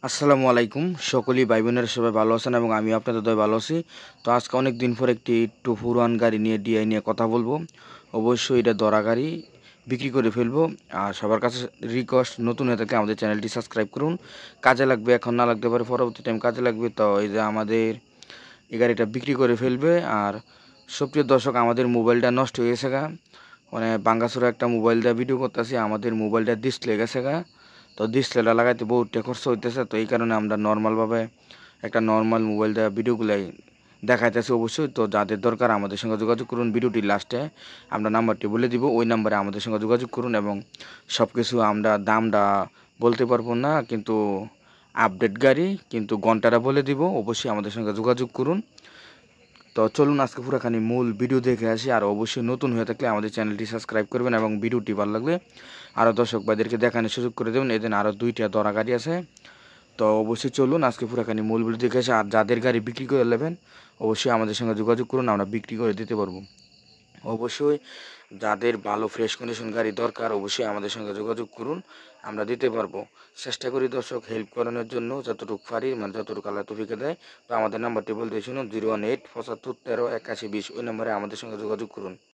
আসসালামু আলাইকুম। সকলেই ভাই বোনেরা সবাই ভালো আছেন এবং আমি আপনাদের দয় ভালো আছি। তো আজকে অনেক দিন পর একটু পুরান গাড়ি নিয়ে ডিআই নিয়ে কথা বলবো। অবশ্যই এটা দরা গাড়ি বিক্রি করে ফেলবো। আর সবার কাছে রিকোয়েস্ট, নতুন হয়ে থাকলে আমাদের চ্যানেলটি সাবস্ক্রাইব করুন। কাজে লাগবে, এখন না লাগতে পারে পরবর্তী টাইম কাজে লাগবে। তো এই যে আমাদের এই গাড়িটা বিক্রি করে ফেলবে। আর সুপ্রিয় দর্শক, আমাদের মোবাইলটা নষ্ট হয়ে গেছে গা, মানে বাঙ্গাসুরা একটা মোবাইল দিয়ে ভিডিও করতেছি, আমাদের মোবাইলটা ডিসপ্লে গেছে গা। তো ডিসপ্লেটা লাগাইতে বহুত খরচ হইতেছে। তো এই কারণে আমরা নর্মালভাবে একটা নর্মাল মোবাইল দিয়ে ভিডিওগুলাই দেখাইতেছি। অবশ্যই তো যাদের দরকার আমাদের সঙ্গে যোগাযোগ করুন। ভিডিওটির লাস্টে আমরা নাম্বারটি বলে দিব, ওই নাম্বারে আমাদের সঙ্গে যোগাযোগ করুন। এবং সব কিছু আমরা দামটা বলতে পারবো না, কিন্তু আপডেট গাড়ি কিন্তু ঘন্টাটা বলে দিব। অবশ্যই আমাদের সঙ্গে যোগাযোগ করুন। তো চলুন আজকে পুরোখানি মূল ভিডিও দেখে আসি। আর অবশ্যই নতুন হয়ে থাকলে আমাদের চ্যানেলটি সাবস্ক্রাইব করবেন এবং ভিডিওটি ভালো লাগলে আরও দর্শক ভাইদেরকে দেখানোর সুযোগ করে দেবেন। এদিন আরও দুইটা দরা গাড়ি আছে। তো অবশ্যই চলুন আজকে পুরোখানি মূল ভিডিও দেখে আসি। আর যাদের গাড়ি বিক্রি করে নেবেন অবশ্যই আমাদের সঙ্গে যোগাযোগ করুন, আমরা বিক্রি করে দিতে পারবো। অবশ্যই যাদের ভালো ফ্রেশ কন্ডিশন গাড়ি দরকার অবশ্যই আমাদের সঙ্গে যোগাযোগ করুন, আমরা দিতে পারবো। চেষ্টা করি দর্শক হেল্প করানোর জন্য যতটুকু পারি, মানে যতটুকু আল্লাহ তৌফিকে দেয়। তো আমাদের নাম্বারটি বলতে শুনুন, 018 75 13 81 20। ওই নম্বরে আমাদের সঙ্গে যোগাযোগ করুন।